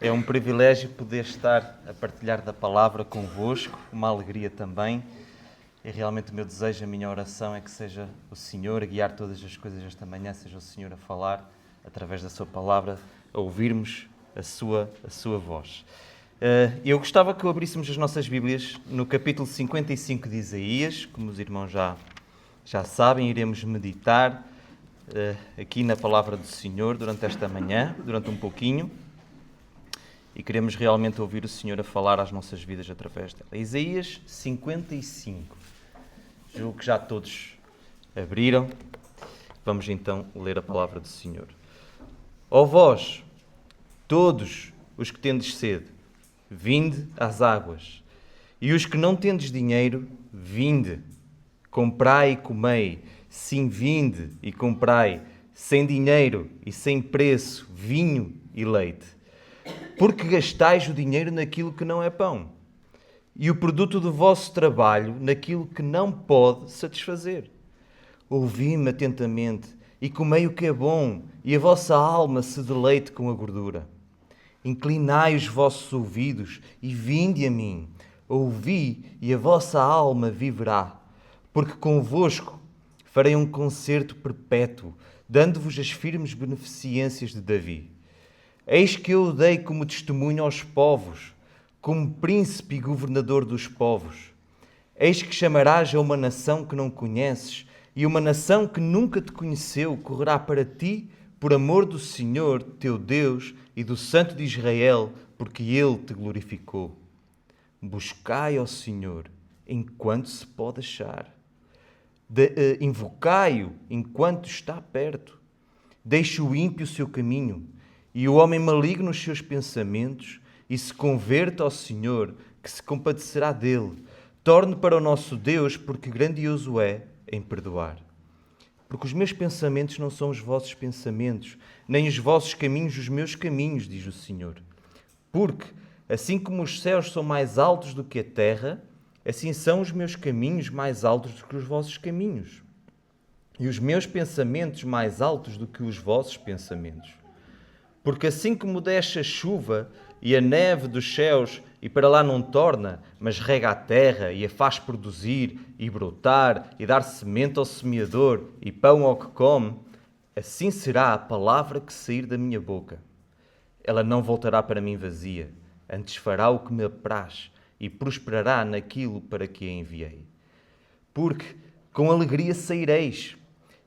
É um privilégio poder estar a partilhar da palavra convosco, uma alegria também. E realmente o meu desejo, a minha oração é que seja o Senhor a guiar todas as coisas esta manhã, seja o Senhor a falar através da sua palavra, a ouvirmos a sua voz. Eu gostava que abríssemos as nossas Bíblias no capítulo 55 de Isaías, como os irmãos já sabem, iremos meditar aqui na palavra do Senhor durante esta manhã, durante um pouquinho. E queremos realmente ouvir o Senhor a falar às nossas vidas através dela. Isaías 55. Julgo que já todos abriram. Vamos então ler a palavra do Senhor. Ó vós, todos os que tendes sede, vinde às águas. E os que não tendes dinheiro, vinde. Comprai e comei. Sim, vinde e comprai, sem dinheiro e sem preço, vinho e leite. Porque gastais o dinheiro naquilo que não é pão, e o produto do vosso trabalho naquilo que não pode satisfazer. Ouvi-me atentamente, e comei o que é bom, e a vossa alma se deleite com a gordura. Inclinai os vossos ouvidos, e vinde a mim. Ouvi, e a vossa alma viverá. Porque convosco farei um concerto perpétuo, dando-vos as firmes beneficências de Davi. Eis que eu o dei como testemunho aos povos, como príncipe e governador dos povos. Eis que chamarás a uma nação que não conheces, e uma nação que nunca te conheceu correrá para ti por amor do Senhor, teu Deus, e do Santo de Israel, porque Ele te glorificou. Buscai ao Senhor enquanto se pode achar. Invocai-o enquanto está perto. Deixe o ímpio o seu caminho, e o homem maligno os seus pensamentos, e se converta ao Senhor, que se compadecerá dele. Torne para o nosso Deus, porque grandioso é em perdoar. Porque os meus pensamentos não são os vossos pensamentos, nem os vossos caminhos os meus caminhos, diz o Senhor. Porque, assim como os céus são mais altos do que a terra, assim são os meus caminhos mais altos do que os vossos caminhos, e os meus pensamentos mais altos do que os vossos pensamentos. Porque assim como desce a chuva e a neve dos céus e para lá não torna, mas rega a terra e a faz produzir e brotar e dar semente ao semeador e pão ao que come, assim será a palavra que sair da minha boca. Ela não voltará para mim vazia, antes fará o que me apraz e prosperará naquilo para que a enviei. Porque com alegria saireis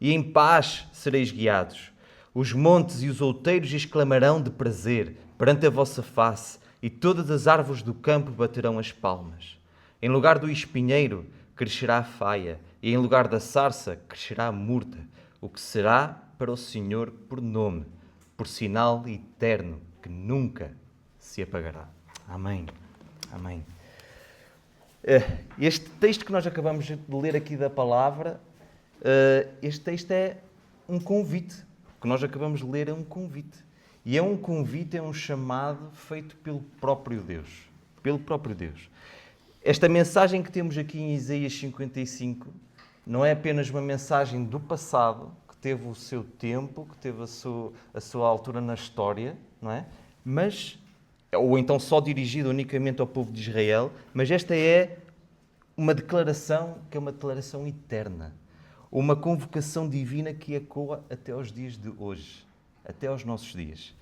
e em paz sereis guiados. Os montes e os outeiros exclamarão de prazer perante a vossa face, e todas as árvores do campo baterão as palmas. Em lugar do espinheiro crescerá a faia, e em lugar da sarça crescerá a murta, o que será para o Senhor por nome, por sinal eterno, que nunca se apagará. Amém. Amém. Este texto que nós acabamos de ler aqui da palavra, este texto é um convite. O que nós acabamos de ler é um convite. E é um convite, é um chamado feito pelo próprio Deus. Pelo próprio Deus. Esta mensagem que temos aqui em Isaías 55 não é apenas uma mensagem do passado, que teve o seu tempo, que teve a sua altura na história, não é? Mas, ou então só dirigida unicamente ao povo de Israel, mas esta é uma declaração que é uma declaração eterna. Uma convocação divina que ecoa até aos dias de hoje, até aos nossos dias.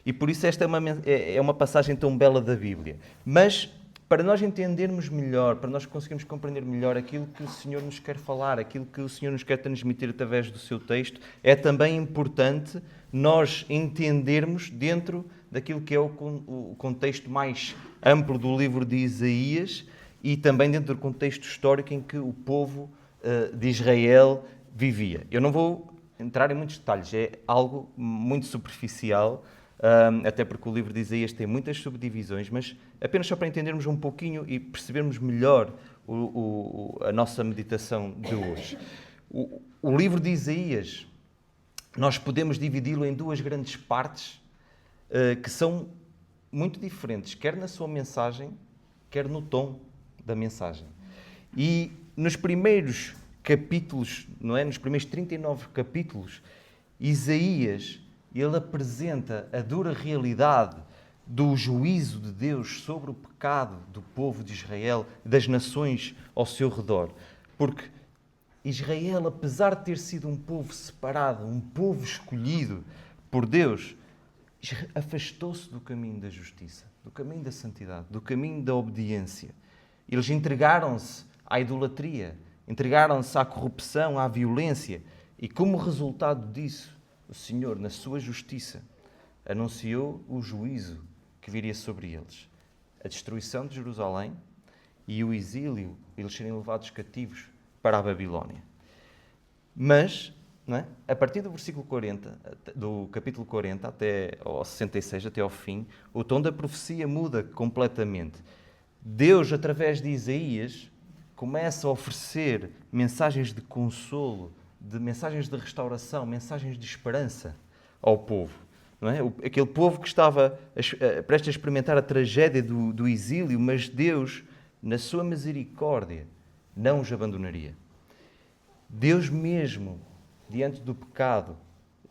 E por isso esta é uma passagem tão bela da Bíblia. Mas, para nós entendermos melhor, para nós conseguirmos compreender melhor aquilo que o Senhor nos quer falar, aquilo que o Senhor nos quer transmitir através do seu texto, é também importante nós entendermos dentro daquilo que é o contexto mais amplo do livro de Isaías e também dentro do contexto histórico em que o povo de Israel vivia. Eu não vou entrar em muitos detalhes, é algo muito superficial, até porque o livro de Isaías tem muitas subdivisões, mas apenas só para entendermos um pouquinho e percebermos melhor a nossa meditação de hoje. O livro de Isaías, nós podemos dividi-lo em duas grandes partes que são muito diferentes, quer na sua mensagem, quer no tom da mensagem. E nos primeiros capítulos, não é? Nos primeiros 39 capítulos, Isaías, ele apresenta a dura realidade do juízo de Deus sobre o pecado do povo de Israel, das nações ao seu redor. Porque Israel, apesar de ter sido um povo separado, um povo escolhido por Deus, afastou-se do caminho da justiça, do caminho da santidade, do caminho da obediência. Eles entregaram-se à idolatria, entregaram-se à corrupção, à violência, e como resultado disso, o Senhor, na sua justiça, anunciou o juízo que viria sobre eles. A destruição de Jerusalém e o exílio, eles serem levados cativos para a Babilónia. Mas, não é? A partir do versículo 40, do capítulo 40 até ao 66, até ao fim, o tom da profecia muda completamente. Deus, através de Isaías, começa a oferecer mensagens de consolo, mensagens de restauração, mensagens de esperança ao povo. Não é? Aquele povo que estava prestes a experimentar a tragédia do exílio, mas Deus, na sua misericórdia, não os abandonaria. Deus mesmo, diante do pecado,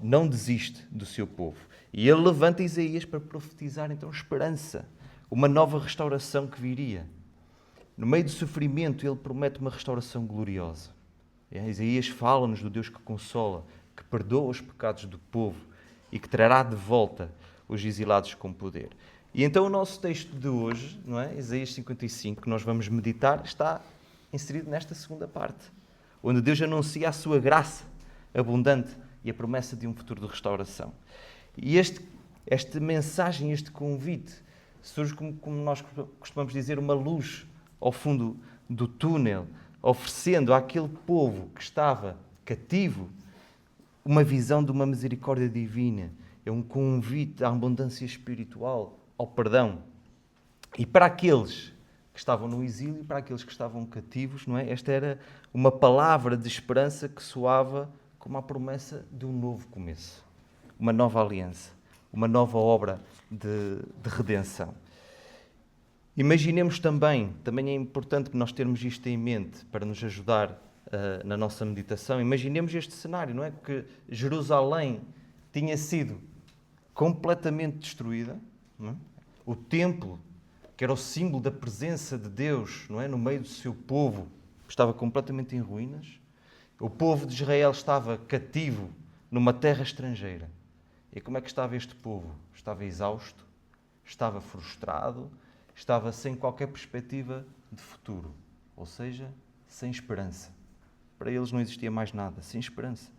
não desiste do seu povo. E ele levanta Isaías para profetizar então esperança, uma nova restauração que viria. No meio do sofrimento, ele promete uma restauração gloriosa. Isaías fala-nos do Deus que consola, que perdoa os pecados do povo e que trará de volta os exilados com poder. E então o nosso texto de hoje, não é? Isaías 55, que nós vamos meditar, está inserido nesta segunda parte, onde Deus anuncia a sua graça abundante e a promessa de um futuro de restauração. E esta mensagem, este convite, surge como nós costumamos dizer, uma luz ao fundo do túnel, oferecendo àquele povo que estava cativo uma visão de uma misericórdia divina. É um convite à abundância espiritual, ao perdão. E para aqueles que estavam no exílio, para aqueles que estavam cativos, não é? Esta era uma palavra de esperança que soava como a promessa de um novo começo, uma nova aliança, uma nova obra de redenção. Imaginemos também é importante que nós termos isto em mente para nos ajudar na nossa meditação. Imaginemos este cenário, não é? Que Jerusalém tinha sido completamente destruída, não é? O templo, que era o símbolo da presença de Deus, não é? No meio do seu povo, estava completamente em ruínas. O povo de Israel estava cativo numa terra estrangeira. E como é que estava este povo? Estava exausto, estava frustrado, estava sem qualquer perspectiva de futuro, ou seja, sem esperança. Para eles não existia mais nada, sem esperança.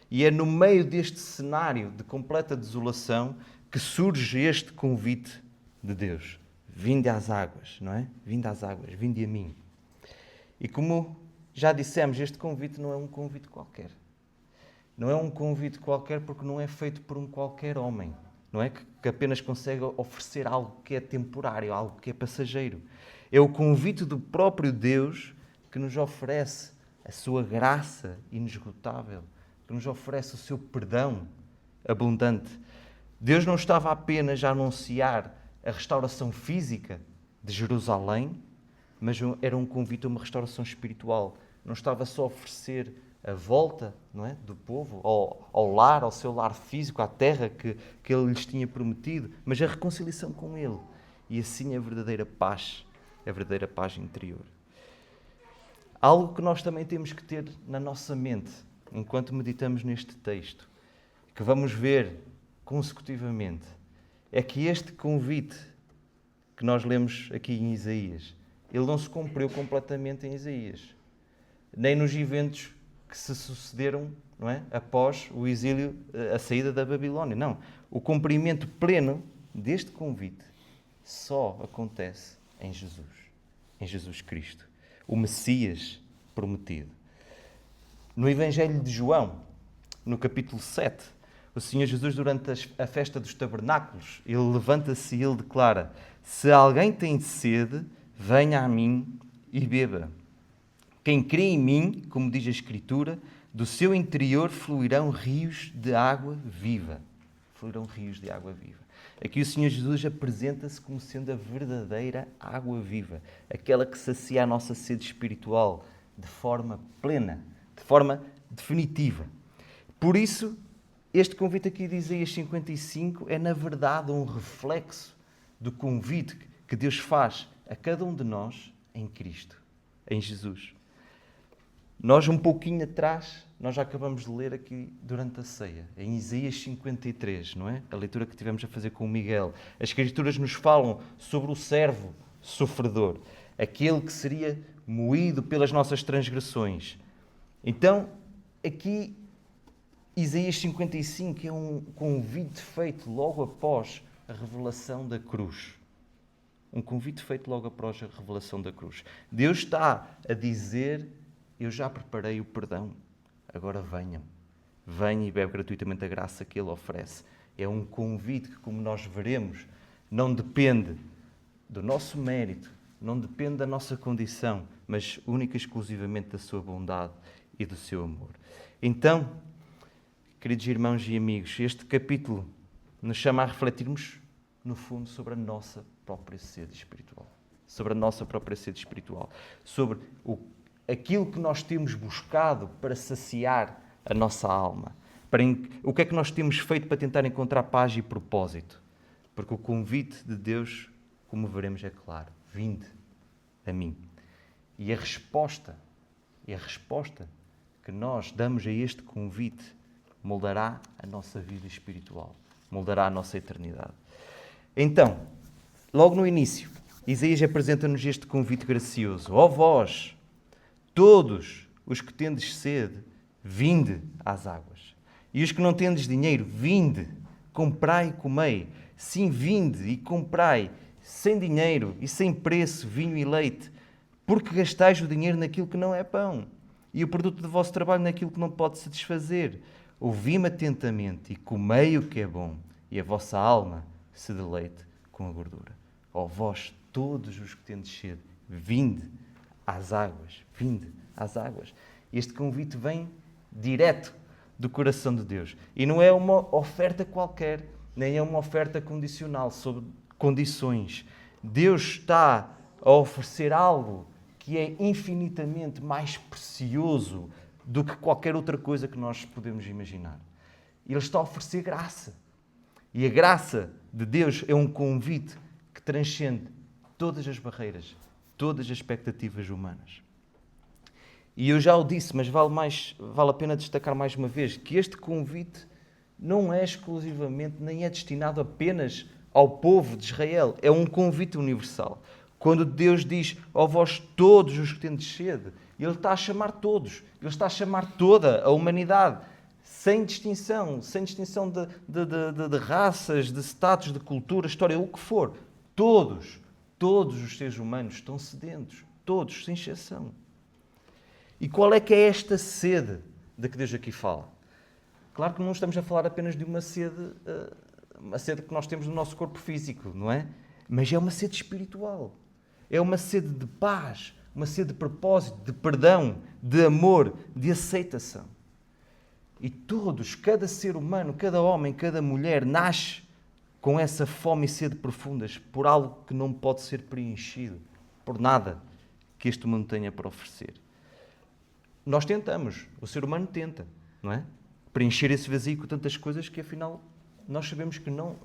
E é no meio deste cenário de completa desolação que surge este convite de Deus. Vinde às águas, não é? Vinde às águas, vinde a mim. E como já dissemos, este convite não é um convite qualquer. Não é um convite qualquer porque não é feito por um qualquer homem. Não é que apenas consegue oferecer algo que é temporário, algo que é passageiro. É o convite do próprio Deus que nos oferece a sua graça inesgotável, que nos oferece o seu perdão abundante. Deus não estava apenas a anunciar a restauração física de Jerusalém, mas era um convite a uma restauração espiritual. Não estava só a oferecer a volta, não é, do povo ao lar, ao seu lar físico, à terra que ele lhes tinha prometido, mas a reconciliação com ele. E assim a verdadeira paz interior. Algo que nós também temos que ter na nossa mente, enquanto meditamos neste texto, que vamos ver consecutivamente, é que este convite que nós lemos aqui em Isaías, ele não se cumpriu completamente em Isaías, nem nos eventos que se sucederam, não é? Após o exílio, a saída da Babilónia. Não. O cumprimento pleno deste convite só acontece em Jesus Cristo, o Messias prometido. No Evangelho de João, no capítulo 7, o Senhor Jesus, durante a festa dos tabernáculos, ele levanta-se e ele declara: se alguém tem sede, venha a mim e beba. Quem crê em mim, como diz a Escritura, do seu interior fluirão rios de água viva. Fluirão rios de água viva. Aqui o Senhor Jesus apresenta-se como sendo a verdadeira água viva, aquela que sacia a nossa sede espiritual de forma plena, de forma definitiva. Por isso, este convite aqui de Isaías 55 é, na verdade, um reflexo do convite que Deus faz a cada um de nós em Cristo, em Jesus. Nós, um pouquinho atrás, nós já acabamos de ler aqui durante a ceia, em Isaías 53, não é? A leitura que tivemos a fazer com o Miguel. As Escrituras nos falam sobre o servo sofredor, aquele que seria moído pelas nossas transgressões. Então, aqui, Isaías 55 é um convite feito logo após a revelação da cruz. Um convite feito logo após a revelação da cruz. Deus está a dizer: eu já preparei o perdão, agora venham. Venham e bebe gratuitamente a graça que Ele oferece. É um convite que, como nós veremos, não depende do nosso mérito, não depende da nossa condição, mas única e exclusivamente da sua bondade e do seu amor. Então, queridos irmãos e amigos, este capítulo nos chama a refletirmos, no fundo, sobre a nossa própria sede espiritual. Sobre a nossa própria sede espiritual. Sobre aquilo que nós temos buscado para saciar a nossa alma. O que é que nós temos feito para tentar encontrar paz e propósito? Porque o convite de Deus, como veremos, é claro: vinde a mim. E a resposta que nós damos a este convite moldará a nossa vida espiritual, moldará a nossa eternidade. Então, logo no início, Isaías apresenta-nos este convite gracioso: ó vós, todos os que tendes sede, vinde às águas. E os que não tendes dinheiro, vinde, comprai e comei. Sim, vinde e comprai, sem dinheiro e sem preço, vinho e leite, porque gastais o dinheiro naquilo que não é pão, e o produto do vosso trabalho naquilo que não pode satisfazer. Ouvi-me atentamente e comei o que é bom, e a vossa alma se deleite com a gordura. Ó vós, todos os que tendes sede, vinde às águas, vinde às águas. Este convite vem direto do coração de Deus. E não é uma oferta qualquer, nem é uma oferta condicional, sob condições. Deus está a oferecer algo que é infinitamente mais precioso do que qualquer outra coisa que nós podemos imaginar. Ele está a oferecer graça. E a graça de Deus é um convite que transcende todas as barreiras, todas as expectativas humanas. E eu já o disse, mas vale a pena destacar mais uma vez, que este convite não é exclusivamente, nem é destinado apenas ao povo de Israel. É um convite universal. Quando Deus diz: ó vós todos os que tendes sede, Ele está a chamar todos. Ele está a chamar toda a humanidade, sem distinção de raças, de status, de cultura, história, o que for. Todos os seres humanos estão sedentos. Todos, sem exceção. E qual é que é esta sede de que Deus aqui fala? Claro que não estamos a falar apenas de uma sede que nós temos no nosso corpo físico, não é? Mas é uma sede espiritual. É uma sede de paz, uma sede de propósito, de perdão, de amor, de aceitação. E todos, cada ser humano, cada homem, cada mulher, nasce com essa fome e sede profundas por algo que não pode ser preenchido, por nada que este mundo tenha para oferecer. Nós tentamos, o ser humano tenta, não é? Preencher esse vazio com tantas coisas que afinal nós sabemos que não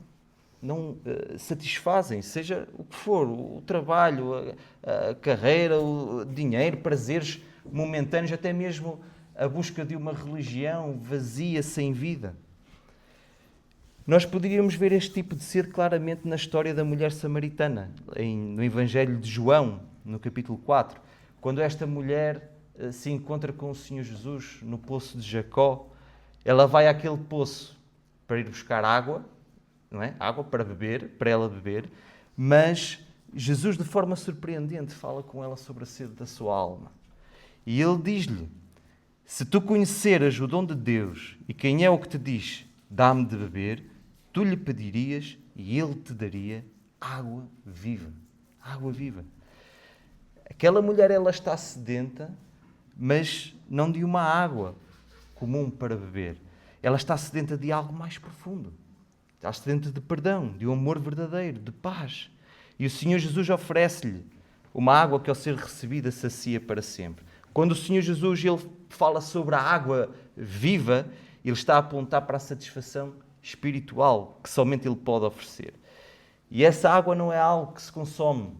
satisfazem, seja o que for, o trabalho, a carreira, o dinheiro, prazeres momentâneos, até mesmo a busca de uma religião vazia, sem vida. Nós poderíamos ver este tipo de sede claramente na história da mulher samaritana, no Evangelho de João, no capítulo 4, quando esta mulher se encontra com o Senhor Jesus no poço de Jacó. Ela vai àquele poço para ir buscar água, não é? Água para beber, para ela beber, mas Jesus, de forma surpreendente, fala com ela sobre a sede da sua alma. E ele diz-lhe: se tu conheceras o dom de Deus e quem é o que te diz, dá-me de beber, tu lhe pedirias e ele te daria água viva. Água viva. Aquela mulher, ela está sedenta, mas não de uma água comum para beber. Ela está sedenta de algo mais profundo. Está sedenta de perdão, de um amor verdadeiro, de paz. E o Senhor Jesus oferece-lhe uma água que, ao ser recebida, sacia para sempre. Quando o Senhor Jesus ele fala sobre a água viva, ele está a apontar para a satisfação espiritual que somente Ele pode oferecer. E essa água não é algo que se consome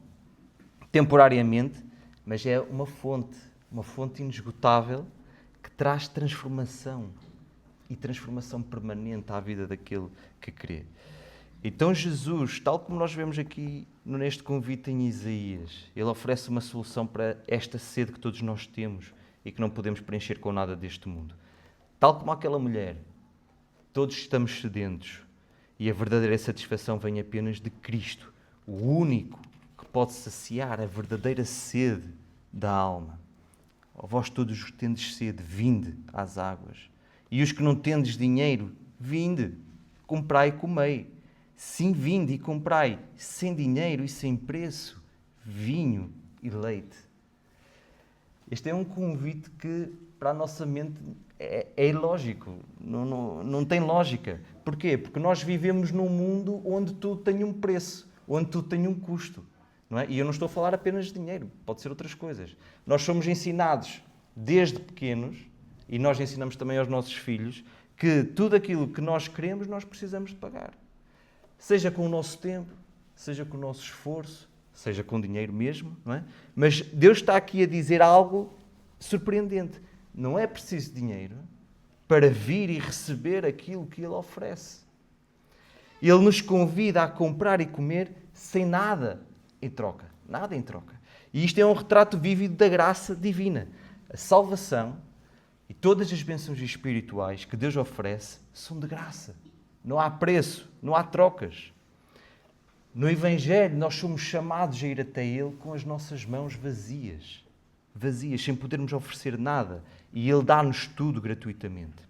temporariamente, mas é uma fonte inesgotável que traz transformação e transformação permanente à vida daquele que crê. Então Jesus, tal como nós vemos aqui neste convite em Isaías, ele oferece uma solução para esta sede que todos nós temos e que não podemos preencher com nada deste mundo. Tal como aquela mulher, todos estamos sedentos e a verdadeira satisfação vem apenas de Cristo, o único que pode saciar a verdadeira sede da alma. Ó vós todos os que tendes sede, vinde às águas. E os que não tendes dinheiro, vinde, comprai e comei. Sim, vinde e comprai, sem dinheiro e sem preço, vinho e leite. Este é um convite que, para a nossa mente, é ilógico, não tem lógica. Porquê? Porque nós vivemos num mundo onde tudo tem um preço, onde tudo tem um custo. Não é? E eu não estou a falar apenas de dinheiro, pode ser outras coisas. Nós somos ensinados desde pequenos, e nós ensinamos também aos nossos filhos, que tudo aquilo que nós queremos, nós precisamos de pagar. Seja com o nosso tempo, seja com o nosso esforço, seja com dinheiro mesmo, não é? Mas Deus está aqui a dizer algo surpreendente. Não é preciso dinheiro para vir e receber aquilo que Ele oferece. Ele nos convida a comprar e comer sem nada em troca. Nada em troca. E isto é um retrato vívido da graça divina. A salvação e todas as bênçãos espirituais que Deus oferece são de graça. Não há preço, não há trocas. No Evangelho, nós somos chamados a ir até Ele com as nossas mãos vazias, sem podermos oferecer nada. E Ele dá-nos tudo gratuitamente.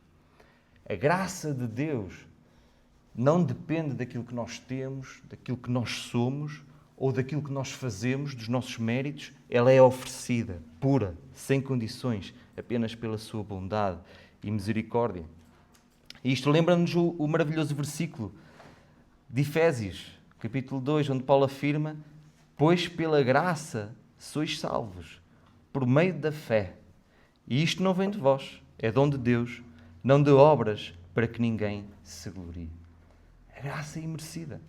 A graça de Deus não depende daquilo que nós temos, daquilo que nós somos ou daquilo que nós fazemos, dos nossos méritos. Ela é oferecida, pura, sem condições, apenas pela sua bondade e misericórdia. E isto lembra-nos o maravilhoso versículo de Efésios, capítulo 2, onde Paulo afirma: pois pela graça sois salvos, por meio da fé. E isto não vem de vós, é dom de Deus, não de obras, para que ninguém se glorie. A graça é imerecida,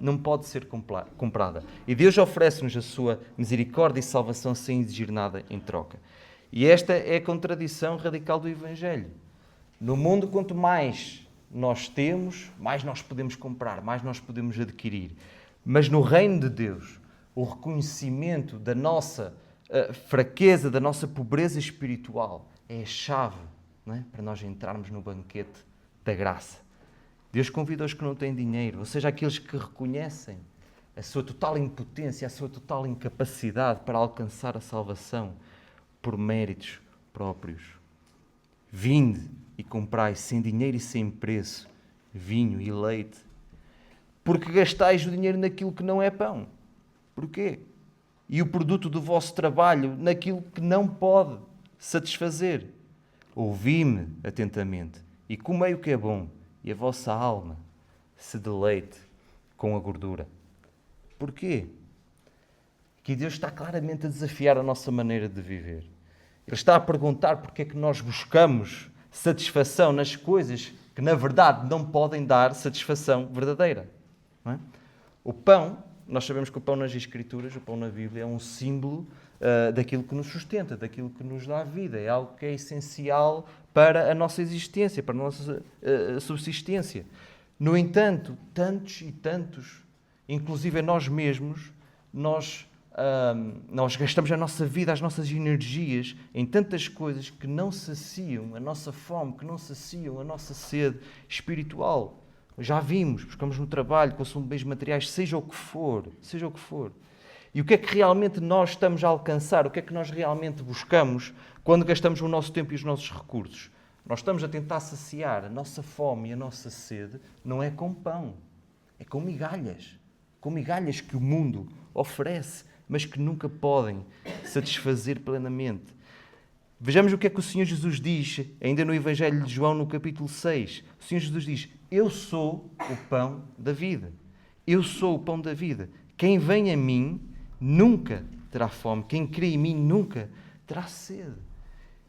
não pode ser comprada. E Deus oferece-nos a sua misericórdia e salvação sem exigir nada em troca. E esta é a contradição radical do Evangelho. No mundo, quanto mais nós temos, mais nós podemos comprar, mais nós podemos adquirir. Mas no reino de Deus, o reconhecimento da nossa fraqueza, da nossa pobreza espiritual, é a chave, não é? Para nós entrarmos no banquete da graça. Deus convida os que não têm dinheiro, ou seja, aqueles que reconhecem a sua total impotência, a sua total incapacidade para alcançar a salvação por méritos próprios. Vinde e comprai sem dinheiro e sem preço vinho e leite, porque gastais o dinheiro naquilo que não é pão. Porquê? E o produto do vosso trabalho naquilo que não pode satisfazer. Ouvi-me atentamente e comei o que é bom, e a vossa alma se deleite com a gordura. Porquê? Que Deus está claramente a desafiar a nossa maneira de viver. Ele está a perguntar porque é que nós buscamos satisfação nas coisas que, na verdade, não podem dar satisfação verdadeira. Não é? O pão, nós sabemos que o pão nas Escrituras, o pão na Bíblia, é um símbolo daquilo que nos sustenta, daquilo que nos dá vida. É algo que é essencial para a nossa existência, para a nossa subsistência. No entanto, tantos e tantos, inclusive nós mesmos, nós gastamos a nossa vida, as nossas energias em tantas coisas que não saciam a nossa fome, que não saciam a nossa sede espiritual. Já vimos, buscamos no trabalho, consumo de bens materiais, seja o que for. E o que é que realmente nós estamos a alcançar? O que é que nós realmente buscamos quando gastamos o nosso tempo e os nossos recursos? Nós estamos a tentar saciar a nossa fome e a nossa sede, não é com pão, é com migalhas que o mundo oferece, mas que nunca podem satisfazer plenamente. Vejamos o que é que o Senhor Jesus diz, ainda no Evangelho de João, no capítulo 6. O Senhor Jesus diz: eu sou o pão da vida. Eu sou o pão da vida. Quem vem a mim nunca terá fome. Quem crê em mim nunca terá sede.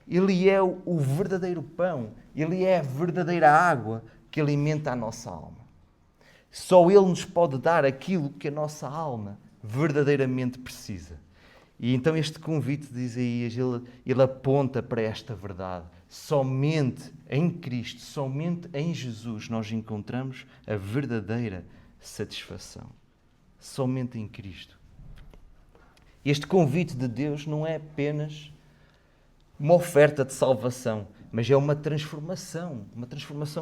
Ele é o verdadeiro pão. Ele é a verdadeira água que alimenta a nossa alma. Só Ele nos pode dar aquilo que a nossa alma verdadeiramente precisa. E então este convite de Isaías, ele aponta para esta verdade. Somente em Cristo, somente em Jesus nós encontramos a verdadeira satisfação. Somente em Cristo. Este convite de Deus não é apenas uma oferta de salvação, mas é uma transformação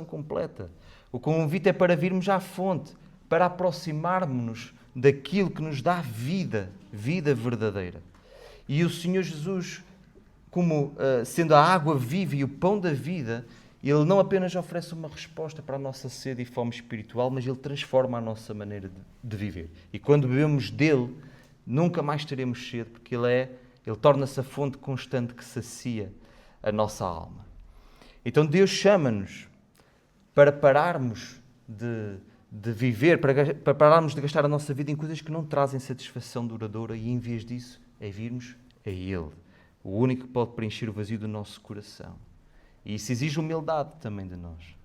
completa. O convite é para virmos à fonte, para aproximarmos-nos daquilo que nos dá vida verdadeira. E o Senhor Jesus, como sendo a água viva e o pão da vida, Ele não apenas oferece uma resposta para a nossa sede e fome espiritual, mas Ele transforma a nossa maneira de viver. E quando bebemos dele, nunca mais teremos sede, porque Ele torna-se a fonte constante que sacia a nossa alma. Então Deus chama-nos para pararmos de viver, para pararmos de gastar a nossa vida em coisas que não trazem satisfação duradoura e, em vez disso, é virmos a Ele, o único que pode preencher o vazio do nosso coração. E isso exige humildade também de nós.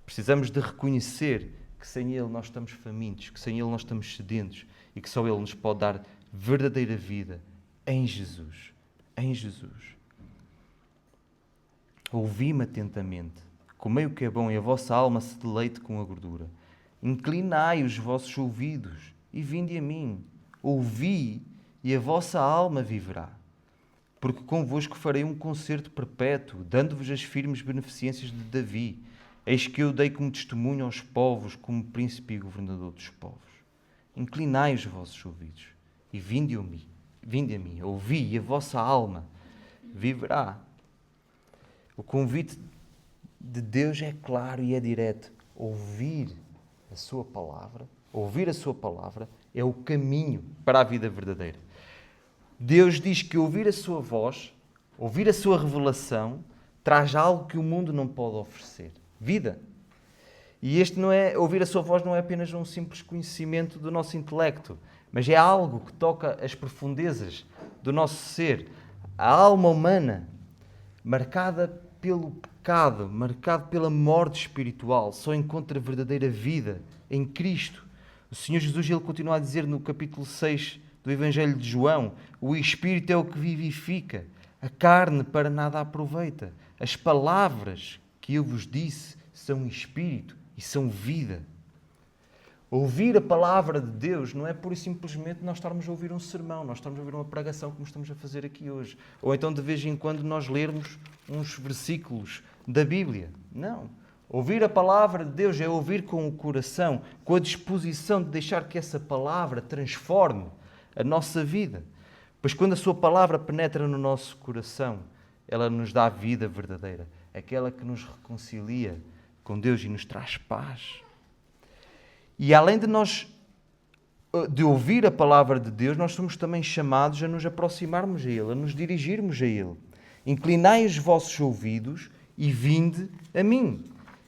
Precisamos de reconhecer que sem Ele nós estamos famintos, que sem Ele nós estamos sedentos e que só Ele nos pode dar verdadeira vida em Jesus. Em Jesus. Ouvi-me atentamente, comei o que é bom e a vossa alma se deleite com a gordura. Inclinai os vossos ouvidos e vinde a mim. Ouvi e a vossa alma viverá. Porque convosco farei um concerto perpétuo, dando-vos as firmes beneficências de Davi. Eis que eu dei como testemunho aos povos, como príncipe e governador dos povos. Inclinai os vossos ouvidos e vinde a mim. Ouvi e a vossa alma viverá. O convite de Deus é claro e é direto. Ouvir a sua palavra é o caminho para a vida verdadeira. Deus diz que ouvir a sua voz, ouvir a sua revelação, traz algo que o mundo não pode oferecer. Vida. E ouvir a sua voz não é apenas um simples conhecimento do nosso intelecto, mas é algo que toca as profundezas do nosso ser. A alma humana, marcada pelo pecado, marcada pela morte espiritual, só encontra verdadeira vida em Cristo. O Senhor Jesus, ele continua a dizer no capítulo 6 do Evangelho de João, o Espírito é o que vivifica, a carne para nada aproveita. As palavras que eu vos disse são Espírito e são vida. Ouvir a palavra de Deus não é pura e simplesmente nós estarmos a ouvir um sermão, nós estarmos a ouvir uma pregação como estamos a fazer aqui hoje. Ou então de vez em quando nós lermos uns versículos da Bíblia. Não. Ouvir a palavra de Deus é ouvir com o coração, com a disposição de deixar que essa palavra transforme a nossa vida. Pois quando a sua palavra penetra no nosso coração, ela nos dá a vida verdadeira, aquela que nos reconcilia com Deus e nos traz paz. E além de ouvir a palavra de Deus, nós somos também chamados a nos aproximarmos a Ele, a nos dirigirmos a Ele. Inclinai os vossos ouvidos e vinde a mim.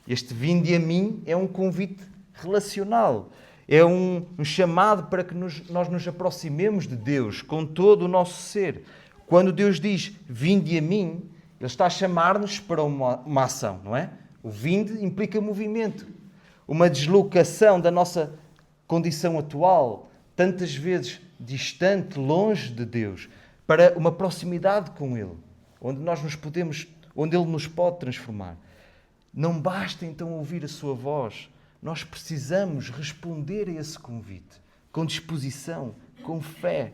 Este vinde a mim é um convite relacional. É um chamado para que nós nos aproximemos de Deus com todo o nosso ser. Quando Deus diz vinde a mim, Ele está a chamar-nos para uma ação, não é? O vinde implica movimento. Uma deslocação da nossa condição atual, tantas vezes distante, longe de Deus, para uma proximidade com Ele, onde Ele nos pode transformar. Não basta então ouvir a sua voz, nós precisamos responder a esse convite, com disposição, com fé.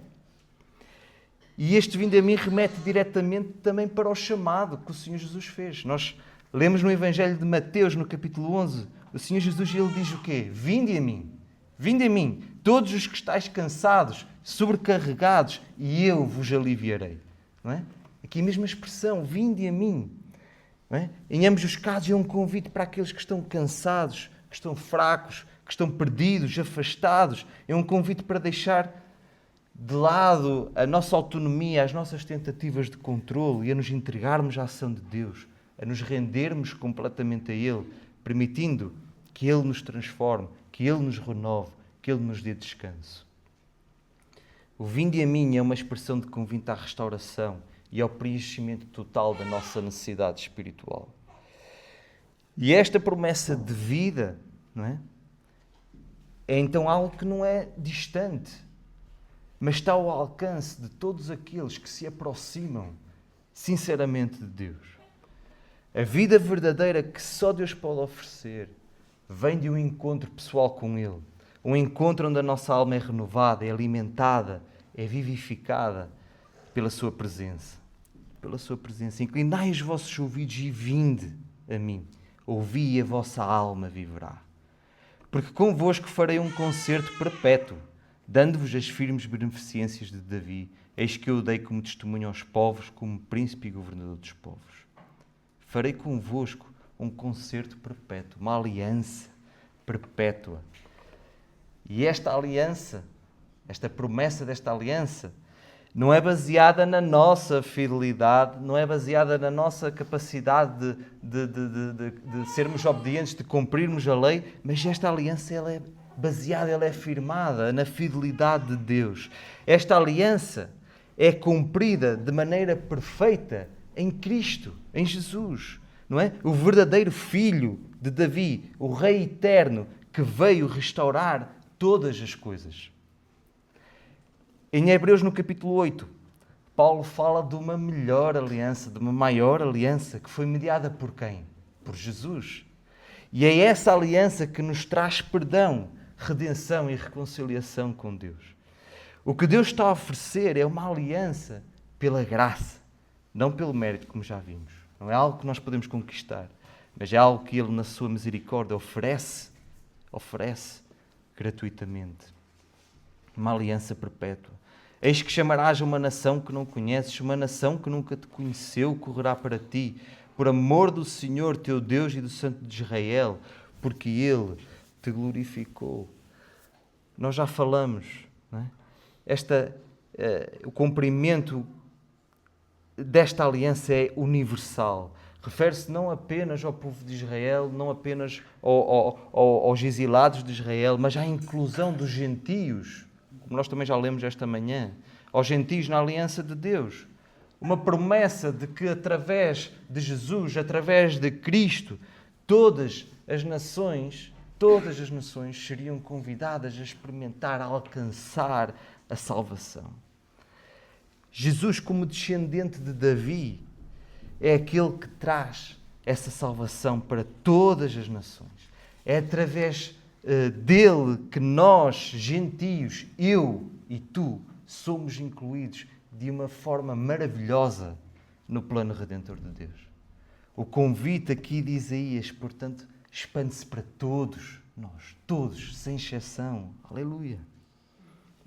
E este vinde a mim remete diretamente também para o chamado que o Senhor Jesus fez. Nós lemos no Evangelho de Mateus, no capítulo 11, o Senhor Jesus, ele diz o quê? Vinde a mim, todos os que estáis cansados, sobrecarregados, e eu vos aliviarei. Não é? Aqui a mesma expressão, vinde a mim. Não é? Em ambos os casos é um convite para aqueles que estão cansados, que estão fracos, que estão perdidos, afastados. É um convite para deixar de lado a nossa autonomia, as nossas tentativas de controle e a nos entregarmos à ação de Deus, a nos rendermos completamente a Ele, permitindo que Ele nos transforme, que Ele nos renove, que Ele nos dê descanso. O vinde a mim é uma expressão de convite à restauração e ao preenchimento total da nossa necessidade espiritual. E esta promessa de vida, não é? é então algo que não é distante, mas está ao alcance de todos aqueles que se aproximam sinceramente de Deus. A vida verdadeira que só Deus pode oferecer vem de um encontro pessoal com Ele. Um encontro onde a nossa alma é renovada, é alimentada, é vivificada pela Sua presença. Pela Sua presença. Inclinai os vossos ouvidos e vinde a mim. Ouvi e a vossa alma viverá. Porque convosco farei um concerto perpétuo, dando-vos as firmes beneficências de Davi. Eis que eu o dei como testemunho aos povos, como príncipe e governador dos povos. Farei convosco um concerto perpétuo, uma aliança perpétua. E esta aliança, esta promessa desta aliança, não é baseada na nossa fidelidade, não é baseada na nossa capacidade de sermos obedientes, de cumprirmos a lei, mas esta aliança ela é baseada, ela é firmada na fidelidade de Deus. Esta aliança é cumprida de maneira perfeita em Cristo, em Jesus, não é? O verdadeiro Filho de Davi, o Rei eterno, que veio restaurar todas as coisas. Em Hebreus, no capítulo 8, Paulo fala de uma melhor aliança, de uma maior aliança, que foi mediada por quem? Por Jesus. E é essa aliança que nos traz perdão, redenção e reconciliação com Deus. O que Deus está a oferecer é uma aliança pela graça, não pelo mérito, como já vimos. Não é algo que nós podemos conquistar, mas é algo que Ele, na sua misericórdia, oferece gratuitamente. Uma aliança perpétua. Eis que chamarás uma nação que não conheces, uma nação que nunca te conheceu, correrá para ti, por amor do Senhor teu Deus e do Santo de Israel, porque Ele te glorificou. Nós já falamos, não é? O cumprimento desta aliança é universal. Refere-se não apenas ao povo de Israel, não apenas aos exilados de Israel, mas à inclusão dos gentios, como nós também já lemos esta manhã, aos gentios na aliança de Deus. Uma promessa de que através de Jesus, através de Cristo, todas as nações seriam convidadas a experimentar, a alcançar a salvação. Jesus, como descendente de Davi, é aquele que traz essa salvação para todas as nações. É através dele que nós, gentios, eu e tu, somos incluídos de uma forma maravilhosa no plano redentor de Deus. O convite aqui de Isaías, portanto, expande-se para todos nós, todos, sem exceção. Aleluia!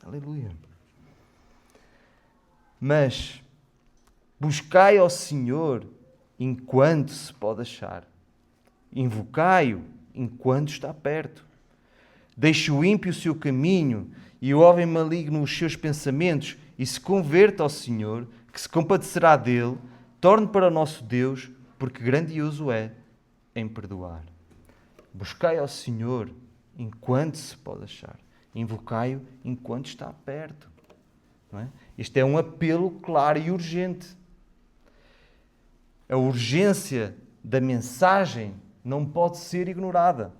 Aleluia! Mas buscai ao Senhor enquanto se pode achar. Invocai-o enquanto está perto. Deixe o ímpio o seu caminho e o homem maligno os seus pensamentos e se converta ao Senhor, que se compadecerá dele, torne para o nosso Deus, porque grandioso é em perdoar. Buscai ao Senhor enquanto se pode achar. Invocai-o enquanto está perto. Não é? Este é um apelo claro e urgente. A urgência da mensagem não pode ser ignorada.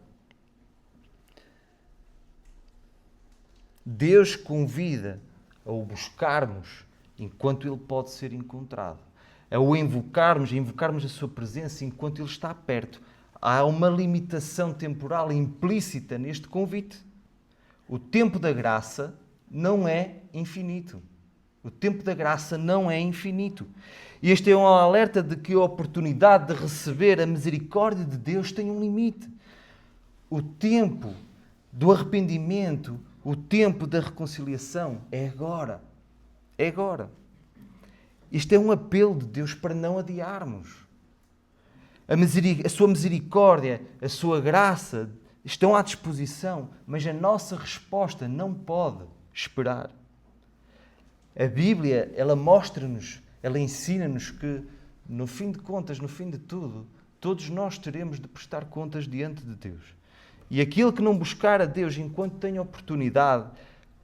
Deus convida a o buscarmos enquanto Ele pode ser encontrado. A o invocarmos a Sua presença enquanto Ele está perto. Há uma limitação temporal implícita neste convite. O tempo da graça não é infinito. O tempo da graça não é infinito. Este é um alerta de que a oportunidade de receber a misericórdia de Deus tem um limite. O tempo do arrependimento, o tempo da reconciliação é agora. É agora. Este é um apelo de Deus para não adiarmos. A sua misericórdia, a sua graça estão à disposição, mas a nossa resposta não pode esperar. A Bíblia, ela mostra-nos, ela ensina-nos que, no fim de contas, no fim de tudo, todos nós teremos de prestar contas diante de Deus. E aquele que não buscar a Deus enquanto tem oportunidade,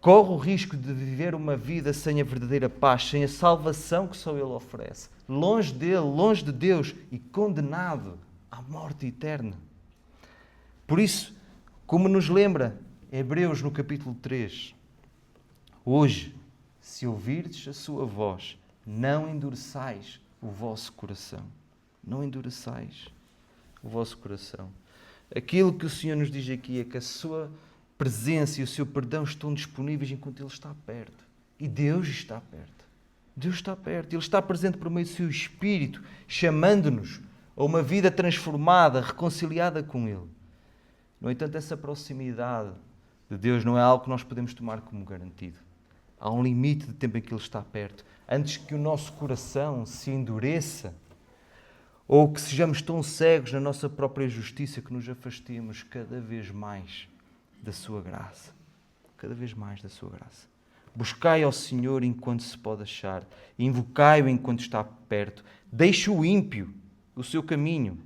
corre o risco de viver uma vida sem a verdadeira paz, sem a salvação que só Ele oferece. Longe dele, longe de Deus e condenado à morte eterna. Por isso, como nos lembra Hebreus, no capítulo 3. Hoje, se ouvirdes a sua voz, não endureçais o vosso coração. Não endureçais o vosso coração. Aquilo que o Senhor nos diz aqui é que a sua presença e o seu perdão estão disponíveis enquanto Ele está perto. E Deus está perto. Deus está perto. Ele está presente por meio do seu Espírito, chamando-nos a uma vida transformada, reconciliada com Ele. No entanto, essa proximidade de Deus não é algo que nós podemos tomar como garantido. Há um limite de tempo em que Ele está perto. Antes que o nosso coração se endureça, ou que sejamos tão cegos na nossa própria justiça que nos afastemos cada vez mais da sua graça. Cada vez mais da sua graça. Buscai ao Senhor enquanto se pode achar. Invocai-o enquanto está perto. Deixe o ímpio o seu caminho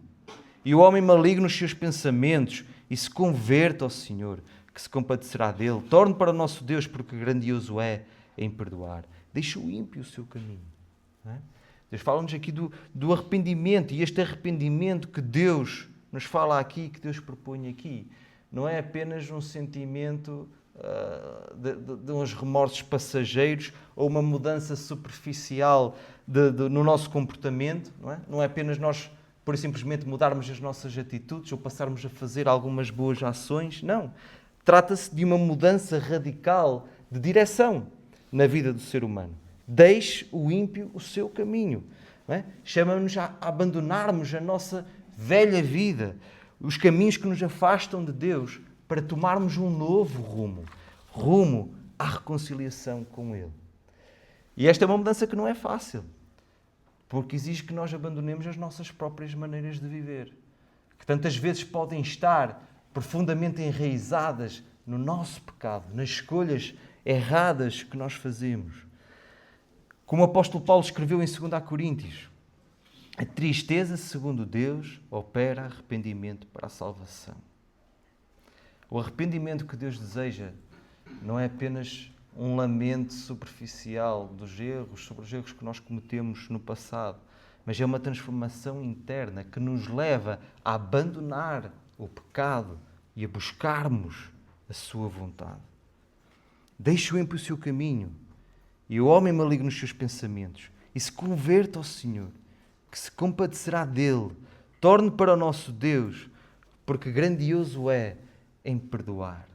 e o homem maligno os seus pensamentos e se converta ao Senhor, que se compadecerá dele. Torne para o nosso Deus, porque grandioso é em perdoar. Deixe o ímpio o seu caminho. Não é? Deus fala-nos aqui do arrependimento, e este arrependimento que Deus nos fala aqui, que Deus propõe aqui, não é apenas um sentimento de uns remorsos passageiros ou uma mudança superficial no nosso comportamento, não é? Não é apenas nós, por simplesmente, mudarmos as nossas atitudes ou passarmos a fazer algumas boas ações, não. Trata-se de uma mudança radical de direção na vida do ser humano. Deixe o ímpio o seu caminho. É? Chama-nos a abandonarmos a nossa velha vida, os caminhos que nos afastam de Deus, para tomarmos um novo rumo à reconciliação com Ele. E esta é uma mudança que não é fácil, porque exige que nós abandonemos as nossas próprias maneiras de viver, que tantas vezes podem estar profundamente enraizadas no nosso pecado, nas escolhas erradas que nós fazemos. Como o apóstolo Paulo escreveu em 2 Coríntios, a tristeza, segundo Deus, opera arrependimento para a salvação. O arrependimento que Deus deseja não é apenas um lamento superficial sobre os erros que nós cometemos no passado, mas é uma transformação interna que nos leva a abandonar o pecado e a buscarmos a sua vontade. Deixe o ímpio o seu caminho e o homem maligno os seus pensamentos e se converta ao Senhor, que se compadecerá dele. Torne para o nosso Deus, porque grandioso é em perdoar.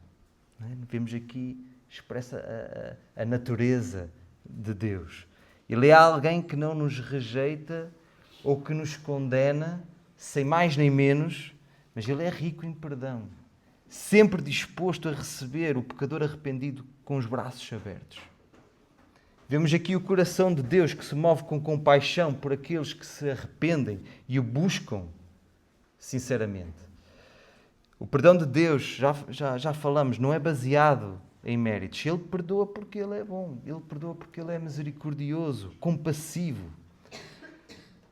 Não é? Vemos aqui expressa a natureza de Deus. Ele é alguém que não nos rejeita ou que nos condena, sem mais nem menos, mas Ele é rico em perdão, sempre disposto a receber o pecador arrependido com os braços abertos. Vemos aqui o coração de Deus que se move com compaixão por aqueles que se arrependem e o buscam sinceramente. O perdão de Deus, já falamos, não é baseado em méritos. Ele perdoa porque Ele é bom. Ele perdoa porque Ele é misericordioso, compassivo.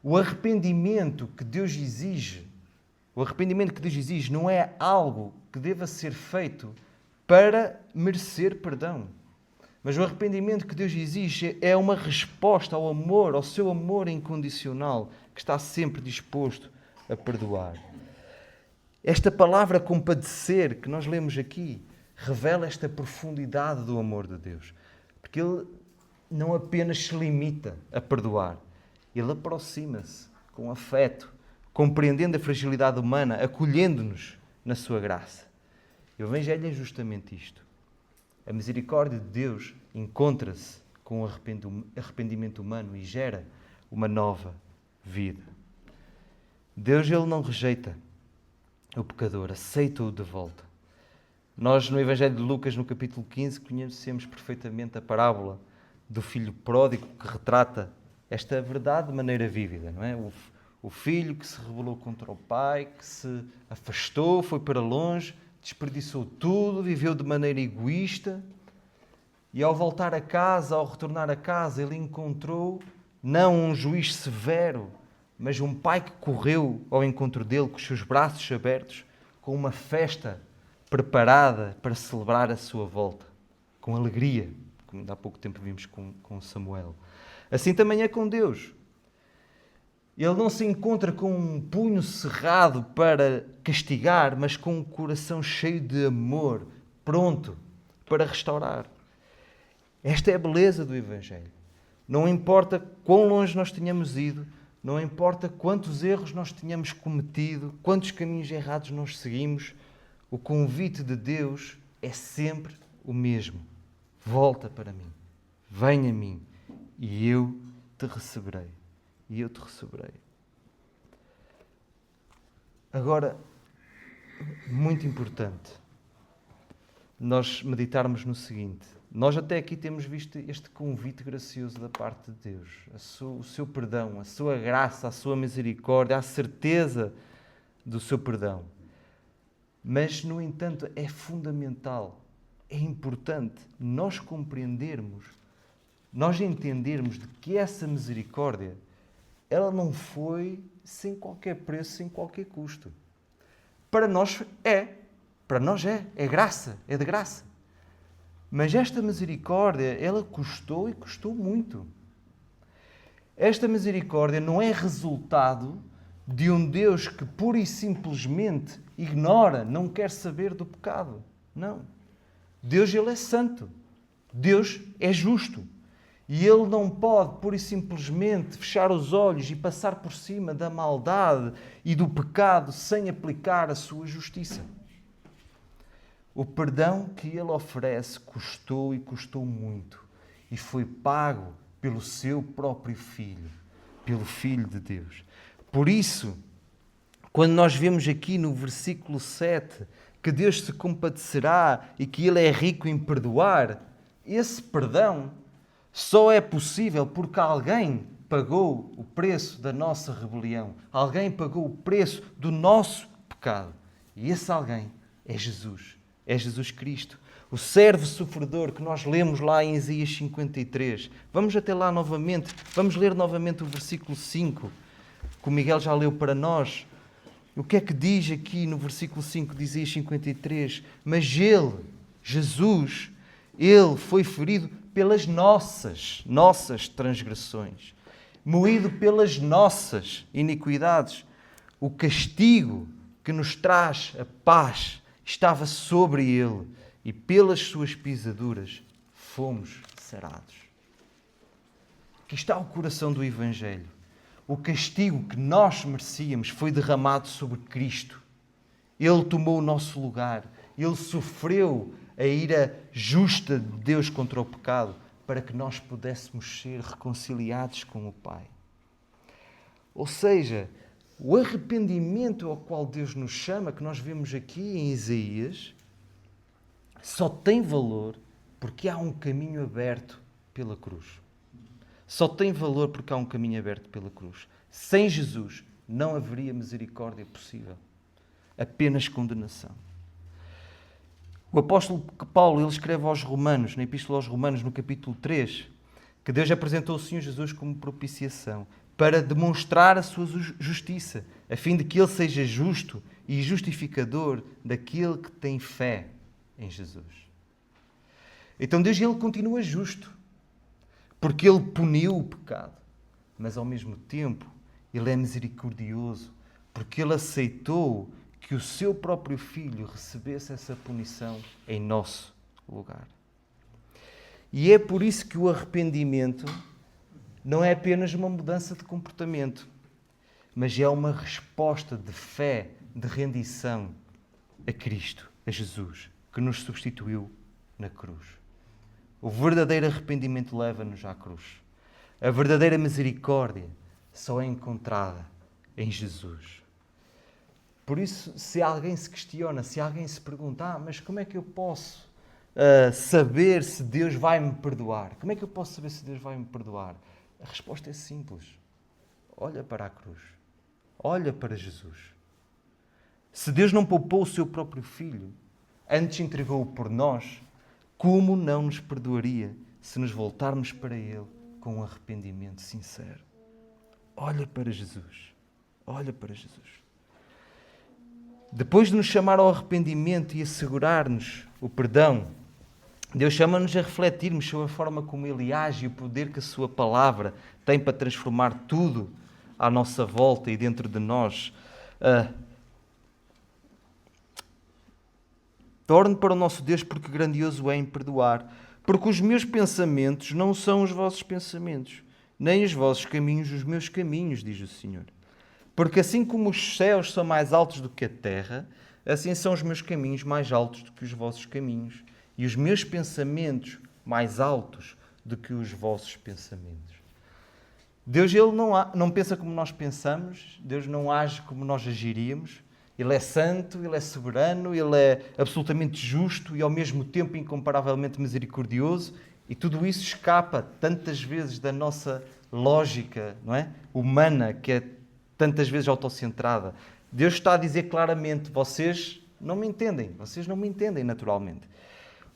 O arrependimento que Deus exige não é algo que deva ser feito para merecer perdão. Mas o arrependimento que Deus exige é uma resposta ao amor, ao seu amor incondicional, que está sempre disposto a perdoar. Esta palavra compadecer que nós lemos aqui revela esta profundidade do amor de Deus. Porque Ele não apenas se limita a perdoar, Ele aproxima-se com afeto, compreendendo a fragilidade humana, acolhendo-nos na sua graça. O Evangelho é justamente isto. A misericórdia de Deus encontra-se com o arrependimento humano e gera uma nova vida. Deus, Ele não rejeita o pecador, aceita-o de volta. Nós, no Evangelho de Lucas, no capítulo 15, conhecemos perfeitamente a parábola do filho pródigo, que retrata esta verdade de maneira vívida, não é? O filho que se rebelou contra o pai, que se afastou, foi para longe, desperdiçou tudo, viveu de maneira egoísta e ao voltar a casa, ao retornar a casa, ele encontrou não um juiz severo, mas um pai que correu ao encontro dele com os seus braços abertos, com uma festa preparada para celebrar a sua volta, com alegria, como há pouco tempo vimos com Samuel. Assim também é com Deus. Ele não se encontra com um punho cerrado para castigar, mas com um coração cheio de amor pronto para restaurar. Esta é a beleza do Evangelho. Não importa quão longe nós tenhamos ido, não importa quantos erros nós tenhamos cometido, quantos caminhos errados nós seguimos, o convite de Deus é sempre o mesmo. Volta para mim, vem a mim, e eu te receberei. E eu te receberei. Agora, muito importante, nós meditarmos no seguinte. Nós até aqui temos visto este convite gracioso da parte de Deus. O seu perdão, a sua graça, a sua misericórdia, a certeza do seu perdão. Mas, no entanto, é fundamental, é importante nós compreendermos, nós entendermos de que essa misericórdia, ela não foi sem qualquer preço, sem qualquer custo. Para nós é graça, é de graça. Mas esta misericórdia, ela custou e custou muito. Esta misericórdia não é resultado de um Deus que pura e simplesmente ignora, não quer saber do pecado. Não. Deus, Ele é santo. Deus é justo. E Ele não pode, pura e simplesmente, fechar os olhos e passar por cima da maldade e do pecado sem aplicar a sua justiça. O perdão que Ele oferece custou e custou muito. E foi pago pelo seu próprio Filho, pelo Filho de Deus. Por isso, quando nós vemos aqui no versículo 7 que Deus se compadecerá e que Ele é rico em perdoar, esse perdão só é possível porque alguém pagou o preço da nossa rebelião. Alguém pagou o preço do nosso pecado. E esse alguém é Jesus. É Jesus Cristo. O servo sofredor que nós lemos lá em Isaías 53. Vamos até lá novamente. Vamos ler novamente o versículo 5, que o Miguel já leu para nós. O que é que diz aqui no versículo 5 de Isaías 53? Mas Ele, Jesus, Ele foi ferido pelas nossas transgressões, moído pelas nossas iniquidades. O castigo que nos traz a paz estava sobre Ele e pelas suas pisaduras fomos sarados. Aqui está o coração do Evangelho. O castigo que nós merecíamos foi derramado sobre Cristo. Ele tomou o nosso lugar. Ele sofreu a ira justa de Deus contra o pecado para que nós pudéssemos ser reconciliados com o Pai. Ou seja, o arrependimento ao qual Deus nos chama, que nós vemos aqui em Isaías, só tem valor porque há um caminho aberto pela cruz. Só tem valor porque há um caminho aberto pela cruz. Sem Jesus não haveria misericórdia possível. Apenas condenação. O apóstolo Paulo, ele escreve aos Romanos, na Epístola aos Romanos, no capítulo 3, que Deus apresentou o Senhor Jesus como propiciação para demonstrar a sua justiça, a fim de que Ele seja justo e justificador daquele que tem fé em Jesus. Então Deus, Ele continua justo, porque Ele puniu o pecado, mas ao mesmo tempo Ele é misericordioso, porque Ele aceitou que o seu próprio Filho recebesse essa punição em nosso lugar. E é por isso que o arrependimento não é apenas uma mudança de comportamento, mas é uma resposta de fé, de rendição a Cristo, a Jesus, que nos substituiu na cruz. O verdadeiro arrependimento leva-nos à cruz. A verdadeira misericórdia só é encontrada em Jesus. Por isso, se alguém se questiona, se alguém se pergunta, mas como é que eu posso saber se Deus vai me perdoar? Como é que eu posso saber se Deus vai me perdoar? A resposta é simples. Olha para a cruz. Olha para Jesus. Se Deus não poupou o seu próprio Filho, antes entregou-o por nós, como não nos perdoaria se nos voltarmos para Ele com um arrependimento sincero? Olha para Jesus. Olha para Jesus. Depois de nos chamar ao arrependimento e assegurar-nos o perdão, Deus chama-nos a refletirmos sobre a forma como Ele age e o poder que a Sua palavra tem para transformar tudo à nossa volta e dentro de nós. Torne para o nosso Deus, porque grandioso é em perdoar. Porque os meus pensamentos não são os vossos pensamentos, nem os vossos caminhos os meus caminhos, diz o Senhor. Porque assim como os céus são mais altos do que a terra, assim são os meus caminhos mais altos do que os vossos caminhos, e os meus pensamentos mais altos do que os vossos pensamentos. Deus ele não pensa como nós pensamos, Deus não age como nós agiríamos. Ele é santo, Ele é soberano, Ele é absolutamente justo e ao mesmo tempo incomparavelmente misericordioso, e tudo isso escapa tantas vezes da nossa lógica, não é? Humana, que é tantas vezes autocentrada. Deus está a dizer claramente: vocês não me entendem naturalmente.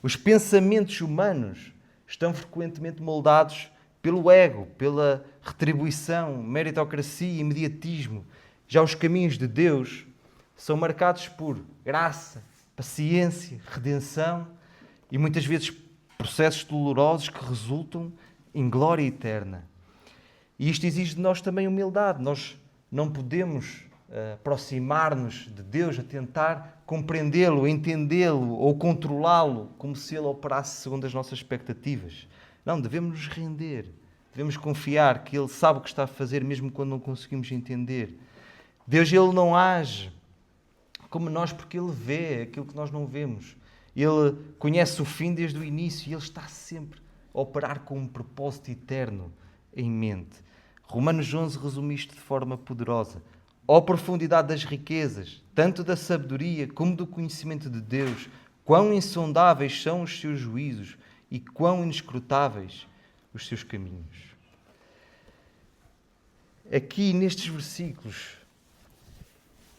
Os pensamentos humanos estão frequentemente moldados pelo ego, pela retribuição, meritocracia e imediatismo. Já os caminhos de Deus são marcados por graça, paciência, redenção e muitas vezes processos dolorosos que resultam em glória eterna. E isto exige de nós também humildade. Nós não podemos aproximar-nos de Deus a tentar compreendê-lo, entendê-lo ou controlá-lo como se ele operasse segundo as nossas expectativas. Não, devemos nos render. Devemos confiar que ele sabe o que está a fazer mesmo quando não conseguimos entender. Deus ele não age como nós, porque Ele vê aquilo que nós não vemos. Ele conhece o fim desde o início e Ele está sempre a operar com um propósito eterno em mente. Romanos 11 resume isto de forma poderosa. Ó profundidade das riquezas, tanto da sabedoria como do conhecimento de Deus, quão insondáveis são os seus juízos e quão inescrutáveis os seus caminhos. Aqui nestes versículos,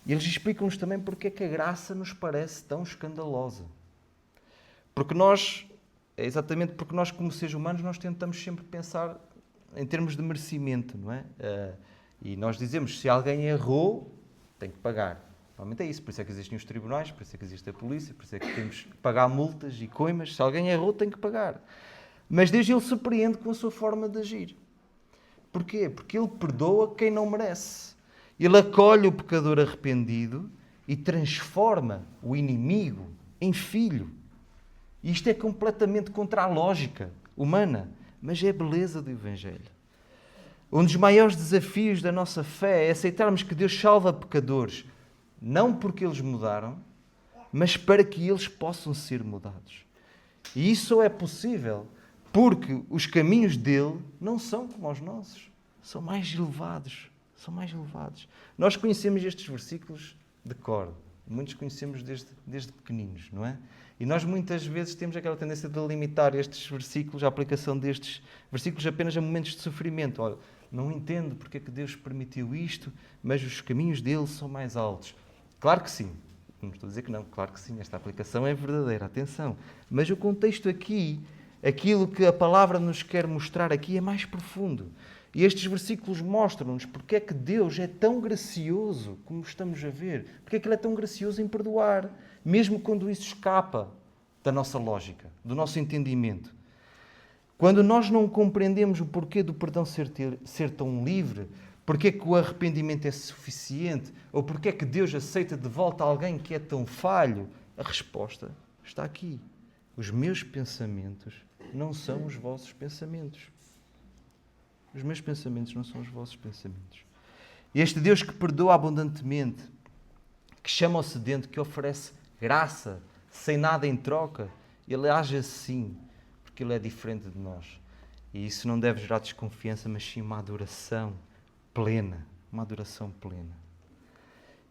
eles explicam-nos também porque é que a graça nos parece tão escandalosa. Porque exatamente porque nós como seres humanos, nós tentamos sempre pensar em termos de merecimento, não é? E nós dizemos, se alguém errou, tem que pagar. Normalmente é isso, por isso é que existem os tribunais, por isso é que existe a polícia, por isso é que temos que pagar multas e coimas. Se alguém errou, tem que pagar. Mas Deus ele surpreende com a sua forma de agir. Porquê? Porque Ele perdoa quem não merece. Ele acolhe o pecador arrependido e transforma o inimigo em filho. E isto é completamente contra a lógica humana, mas é a beleza do Evangelho. Um dos maiores desafios da nossa fé é aceitarmos que Deus salva pecadores, não porque eles mudaram, mas para que eles possam ser mudados. E isso só é possível porque os caminhos dele não são como os nossos, são mais elevados. São mais elevados. Nós conhecemos estes versículos de cor. Muitos conhecemos desde pequeninos, não é? E nós muitas vezes temos aquela tendência de limitar estes versículos, a aplicação destes versículos apenas a momentos de sofrimento. Olha, não entendo porque é que Deus permitiu isto, mas os caminhos dele são mais altos. Claro que sim. Não estou a dizer que não. Claro que sim. Esta aplicação é verdadeira. Atenção. Mas o contexto aqui, aquilo que a palavra nos quer mostrar aqui é mais profundo. E estes versículos mostram-nos porque é que Deus é tão gracioso, como estamos a ver. Porque é que Ele é tão gracioso em perdoar, mesmo quando isso escapa da nossa lógica, do nosso entendimento. Quando nós não compreendemos o porquê do perdão ser tão livre, porque é que o arrependimento é suficiente, ou porque é que Deus aceita de volta alguém que é tão falho, a resposta está aqui. Os meus pensamentos não são os vossos pensamentos. Os meus pensamentos não são os vossos pensamentos. Este Deus que perdoa abundantemente, que chama ao sedento, que oferece graça, sem nada em troca, Ele age assim, porque Ele é diferente de nós. E isso não deve gerar desconfiança, mas sim uma adoração plena. Uma adoração plena.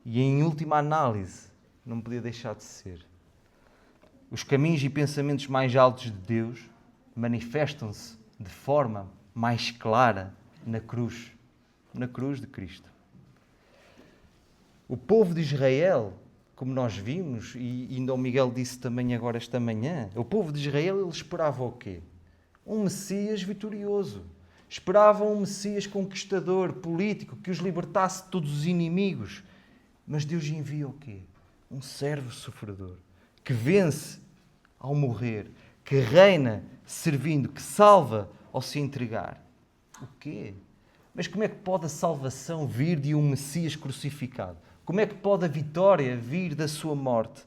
E em última análise, não podia deixar de ser. Os caminhos e pensamentos mais altos de Deus manifestam-se de forma mais clara na cruz de Cristo. O povo de Israel, como nós vimos, e ainda o Miguel disse também agora esta manhã, o povo de Israel ele esperava o quê? Um Messias vitorioso. Esperavam um Messias conquistador, político, que os libertasse de todos os inimigos. Mas Deus envia o quê? Um servo sofredor, que vence ao morrer, que reina servindo, que salva ao se entregar. O quê? Mas como é que pode a salvação vir de um Messias crucificado? Como é que pode a vitória vir da sua morte?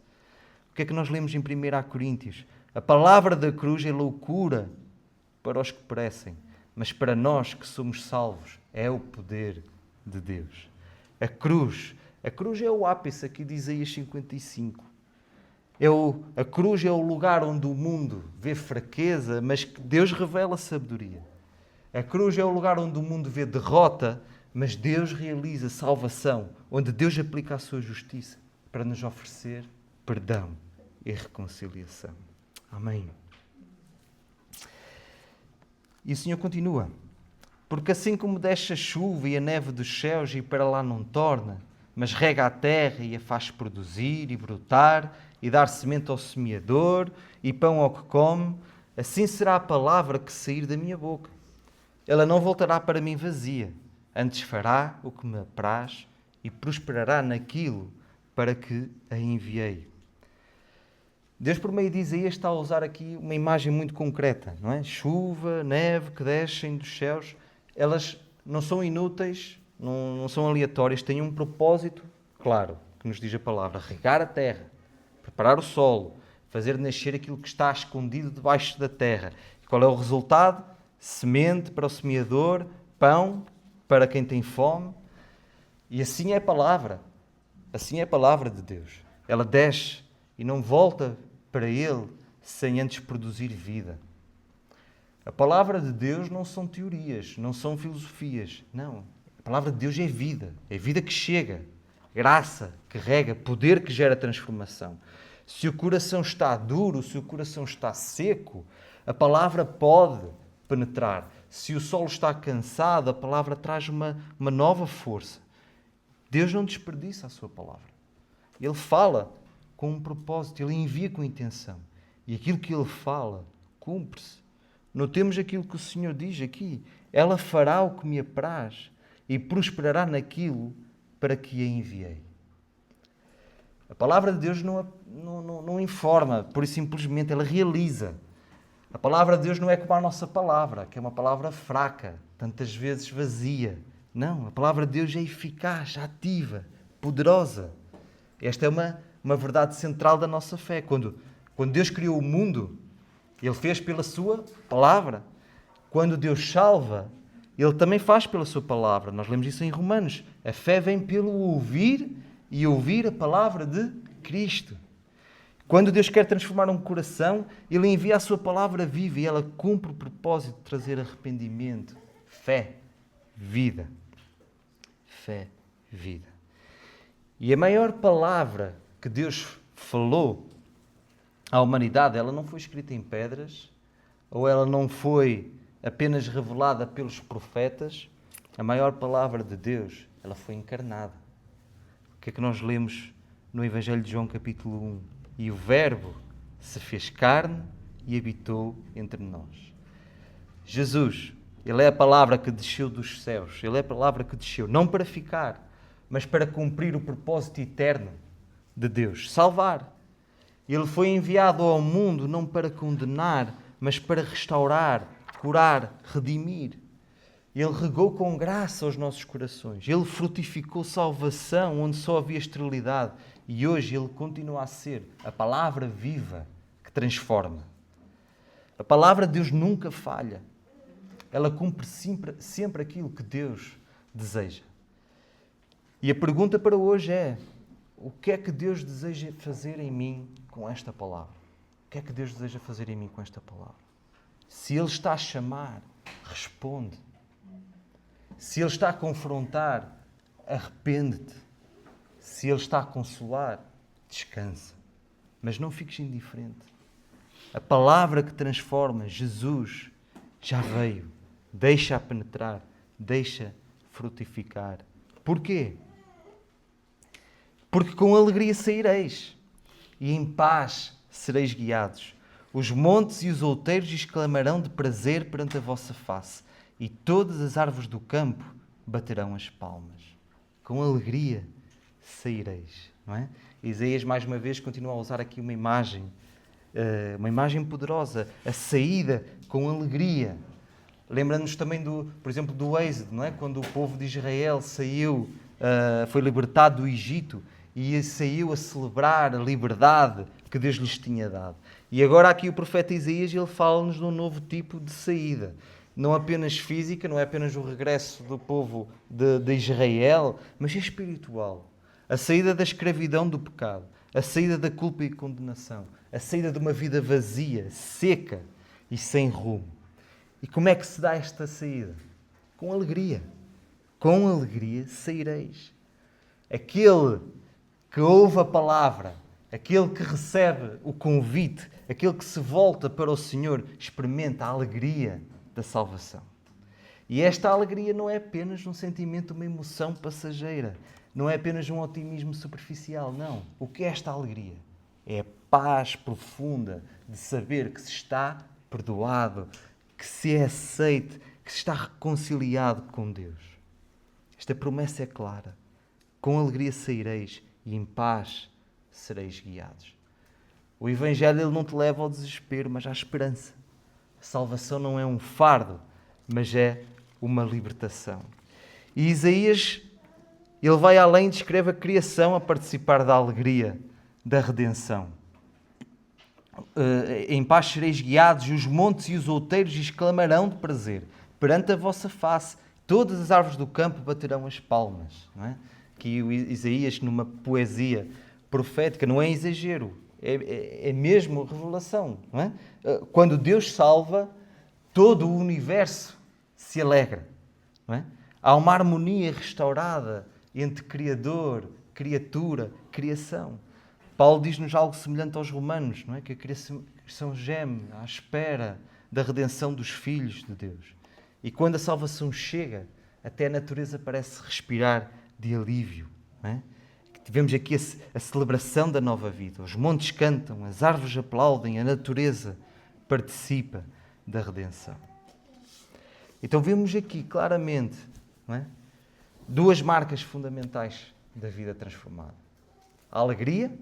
O que é que nós lemos em 1 Coríntios? A palavra da cruz é loucura para os que perecem, mas para nós que somos salvos é o poder de Deus. A cruz é o ápice aqui de Isaías 55. A cruz é o lugar onde o mundo vê fraqueza, mas que Deus revela sabedoria. A cruz é o lugar onde o mundo vê derrota, mas Deus realiza salvação, onde Deus aplica a sua justiça para nos oferecer perdão e reconciliação. Amém. E o Senhor continua. Porque assim como desce a chuva e a neve dos céus e para lá não torna, mas rega a terra e a faz produzir e brotar e dar semente ao semeador e pão ao que come, assim será a palavra que sair da minha boca. Ela não voltará para mim vazia, antes fará o que me apraz e prosperará naquilo para que a enviei. Deus, por meio de Isaías, está a usar aqui uma imagem muito concreta, não é? Chuva, neve que descem dos céus, elas não são inúteis, não são aleatórias, têm um propósito claro, que nos diz a palavra: regar a terra, preparar o solo, fazer nascer aquilo que está escondido debaixo da terra. E qual é o resultado? Semente para o semeador, pão para quem tem fome. E assim é a palavra de Deus. Ela desce e não volta para Ele sem antes produzir vida. A palavra de Deus não são teorias, não são filosofias. Não. A palavra de Deus é vida que chega, graça que rega, poder que gera transformação. Se o coração está duro, se o coração está seco, a palavra pode penetrar. Se o solo está cansado, a palavra traz uma nova força. Deus não desperdiça a sua palavra. Ele fala com um propósito, Ele envia com intenção. E aquilo que Ele fala, cumpre-se. Notemos aquilo que o Senhor diz aqui. Ela fará o que me apraz e prosperará naquilo para que a enviei. A palavra de Deus não informa, por simplesmente ela realiza. A palavra de Deus não é como a nossa palavra, que é uma palavra fraca, tantas vezes vazia. Não, a palavra de Deus é eficaz, ativa, poderosa. Esta é uma verdade central da nossa fé. Quando Deus criou o mundo, Ele fez pela sua palavra. Quando Deus salva, Ele também faz pela sua palavra. Nós lemos isso em Romanos. A fé vem pelo ouvir e ouvir a palavra de Cristo. Quando Deus quer transformar um coração, Ele envia a sua palavra viva e ela cumpre o propósito de trazer arrependimento, fé, vida. Fé, vida. E a maior palavra que Deus falou à humanidade, ela não foi escrita em pedras, ou ela não foi apenas revelada pelos profetas. A maior palavra de Deus, ela foi encarnada. O que é que nós lemos no Evangelho de João, capítulo 1? E o Verbo se fez carne e habitou entre nós. Jesus, Ele é a palavra que desceu dos céus. Ele é a palavra que desceu, não para ficar, mas para cumprir o propósito eterno de Deus, salvar. Ele foi enviado ao mundo não para condenar, mas para restaurar, curar, redimir. Ele regou com graça os nossos corações. Ele frutificou salvação onde só havia esterilidade. E hoje Ele continua a ser a palavra viva que transforma. A palavra de Deus nunca falha. Ela cumpre sempre aquilo que Deus deseja. E a pergunta para hoje é: o que é que Deus deseja fazer em mim com esta palavra? O que é que Deus deseja fazer em mim com esta palavra? Se Ele está a chamar, responde. Se Ele está a confrontar, arrepende-te. Se Ele está a consolar, descansa. Mas não fiques indiferente. A palavra que transforma, Jesus, já veio. Deixa-a penetrar, deixa frutificar. Porquê? Porque com alegria saireis e em paz sereis guiados. Os montes e os outeiros exclamarão de prazer perante a vossa face, e todas as árvores do campo baterão as palmas. Com alegria saireis, não é? Isaías, mais uma vez, continua a usar aqui uma imagem poderosa, a saída com alegria. Lembra-nos também, por exemplo, do Êxodo, não é? Quando o povo de Israel saiu, foi libertado do Egito, e saiu a celebrar a liberdade que Deus lhes tinha dado. E agora aqui o profeta Isaías, ele fala-nos de um novo tipo de saída. Não apenas física, não é apenas o regresso do povo de Israel, mas é espiritual. A saída da escravidão do pecado, a saída da culpa e condenação, a saída de uma vida vazia, seca e sem rumo. E como é que se dá esta saída? Com alegria. Com alegria saireis. Aquele que ouve a palavra, aquele que recebe o convite, aquele que se volta para o Senhor, experimenta a alegria da salvação. E esta alegria não é apenas um sentimento, uma emoção passageira, não é apenas um otimismo superficial, não. O que é esta alegria? É a paz profunda de saber que se está perdoado, que se é aceite, que se está reconciliado com Deus. Esta promessa é clara. Com alegria saireis e em paz sereis guiados. O Evangelho ele não te leva ao desespero, mas à esperança. A salvação não é um fardo, mas é uma libertação. E Isaías, ele vai além e descreve a criação a participar da alegria da redenção. Em paz sereis guiados, e os montes e os outeiros exclamarão de prazer. Perante a vossa face, todas as árvores do campo baterão as palmas. Não é? Que o Isaías, numa poesia profética, não é exagero, é mesmo revelação. Não é? Quando Deus salva, todo o universo se alegra. Não é? Há uma harmonia restaurada entre Criador, criatura, criação. Paulo diz-nos algo semelhante aos romanos, não é? Que a criação geme à espera da redenção dos filhos de Deus. E quando a salvação chega, até a natureza parece respirar de alívio. Não é? Tivemos aqui a celebração da nova vida. Os montes cantam, as árvores aplaudem, a natureza participa da redenção. Então vemos aqui claramente, não é? Duas marcas fundamentais da vida transformada. A alegria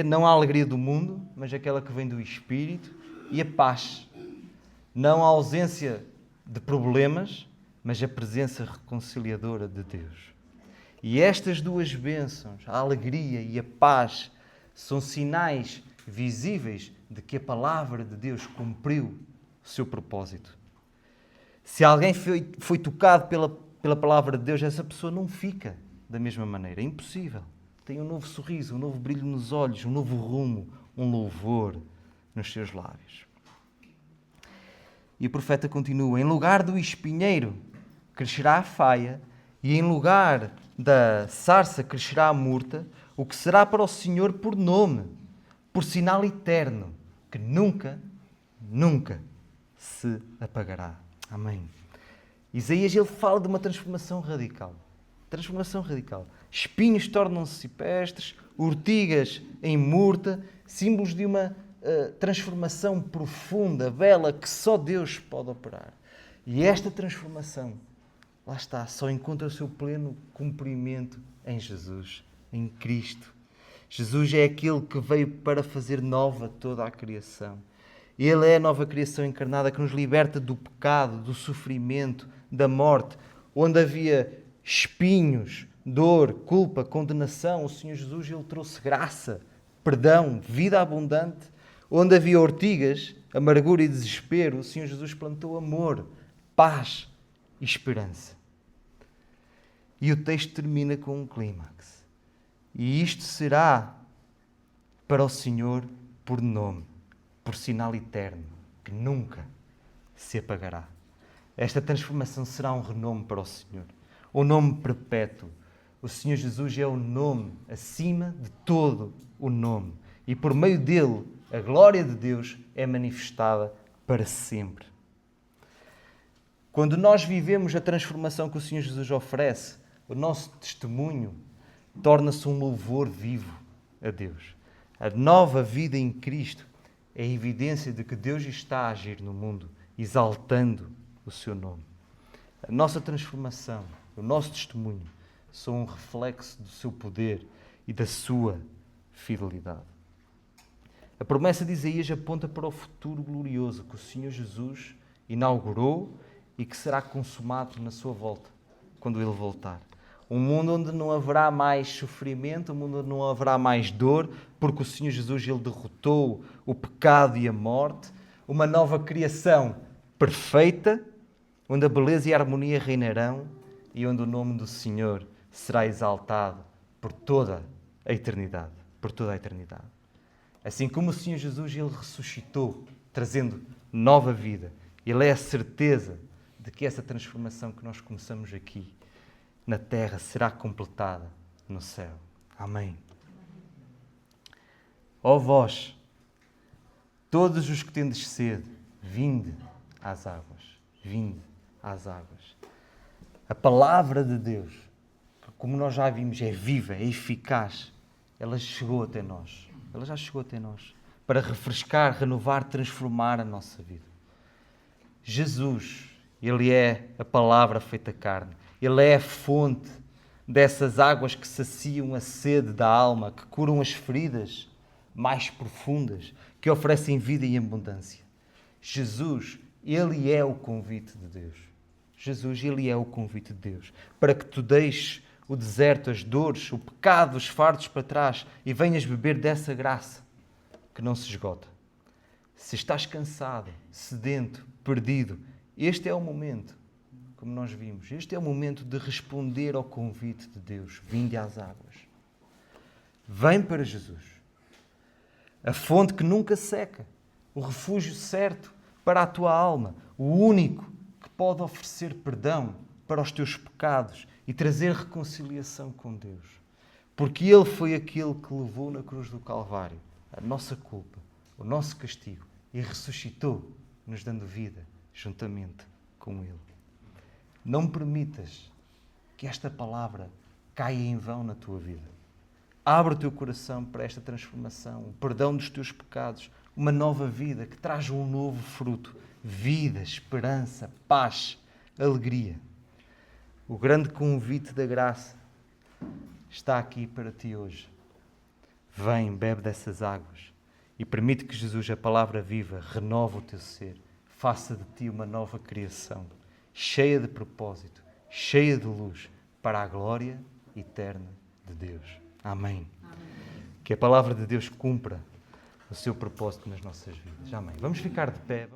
não a alegria do mundo, mas aquela que vem do Espírito, e a paz. Não a ausência de problemas, mas a presença reconciliadora de Deus. E estas duas bênçãos, a alegria e a paz, são sinais visíveis de que a palavra de Deus cumpriu o seu propósito. Se alguém foi tocado pela palavra de Deus, essa pessoa não fica da mesma maneira. É impossível. Tem um novo sorriso, um novo brilho nos olhos, um novo rumo, um louvor nos seus lábios. E o profeta continua: em lugar do espinheiro crescerá a faia, e em lugar da sarça crescerá a murta, o que será para o Senhor por nome, por sinal eterno, que nunca, nunca se apagará. Amém. Isaías ele fala de uma transformação radical. Transformação radical. Espinhos tornam-se cipestres, urtigas em murta, símbolos de uma transformação profunda, bela, que só Deus pode operar. E esta transformação, lá está, só encontra o seu pleno cumprimento em Jesus, em Cristo. Jesus é aquele que veio para fazer nova toda a criação. Ele é a nova criação encarnada que nos liberta do pecado, do sofrimento, da morte. Onde havia espinhos, dor, culpa, condenação, o Senhor Jesus ele trouxe graça, perdão, vida abundante. Onde havia ortigas, amargura e desespero, o Senhor Jesus plantou amor, paz e esperança. E o texto termina com um clímax. E isto será para o Senhor por nome, por sinal eterno, que nunca se apagará. Esta transformação será um renome para o Senhor, um nome perpétuo. O Senhor Jesus é o nome acima de todo o nome. E por meio dele, a glória de Deus é manifestada para sempre. Quando nós vivemos a transformação que o Senhor Jesus oferece, o nosso testemunho torna-se um louvor vivo a Deus. A nova vida em Cristo é a evidência de que Deus está a agir no mundo, exaltando o seu nome. A nossa transformação, o nosso testemunho, são um reflexo do seu poder e da sua fidelidade. A promessa de Isaías aponta para o futuro glorioso que o Senhor Jesus inaugurou e que será consumado na sua volta, quando Ele voltar. Um mundo onde não haverá mais sofrimento, um mundo onde não haverá mais dor, porque o Senhor Jesus ele derrotou o pecado e a morte. Uma nova criação perfeita, onde a beleza e a harmonia reinarão e onde o nome do Senhor será exaltado por toda a eternidade. Por toda a eternidade. Assim como o Senhor Jesus ele ressuscitou, trazendo nova vida, ele é a certeza de que essa transformação que nós começamos aqui na terra será completada no céu. Amém. Ó vós, todos os que tendes sede, vinde às águas. Vinde às águas. A palavra de Deus, como nós já vimos, é viva, é eficaz. Ela chegou até nós. Ela já chegou até nós. Para refrescar, renovar, transformar a nossa vida. Jesus, Ele é a palavra feita carne. Ele é a fonte dessas águas que saciam a sede da alma, que curam as feridas mais profundas, que oferecem vida e abundância. Jesus, Ele é o convite de Deus. Jesus, Ele é o convite de Deus. Para que tu deixes o deserto, as dores, o pecado, os fardos para trás e venhas beber dessa graça que não se esgota. Se estás cansado, sedento, perdido, este é o momento, como nós vimos, este é o momento de responder ao convite de Deus. Vinde às águas. Vem para Jesus. A fonte que nunca seca, o refúgio certo para a tua alma, o único que pode oferecer perdão para os teus pecados e trazer reconciliação com Deus. Porque Ele foi aquele que levou na cruz do Calvário a nossa culpa, o nosso castigo e ressuscitou, nos dando vida juntamente com Ele. Não permitas que esta palavra caia em vão na tua vida. Abre o teu coração para esta transformação, o perdão dos teus pecados, uma nova vida que traz um novo fruto, vida, esperança, paz, alegria. O grande convite da graça está aqui para ti hoje. Vem, bebe dessas águas e permite que Jesus, a palavra viva, renove o teu ser, faça de ti uma nova criação, cheia de propósito, cheia de luz, para a glória eterna de Deus. Amém. Amém. Que a palavra de Deus cumpra o seu propósito nas nossas vidas. Amém. Vamos ficar de pé.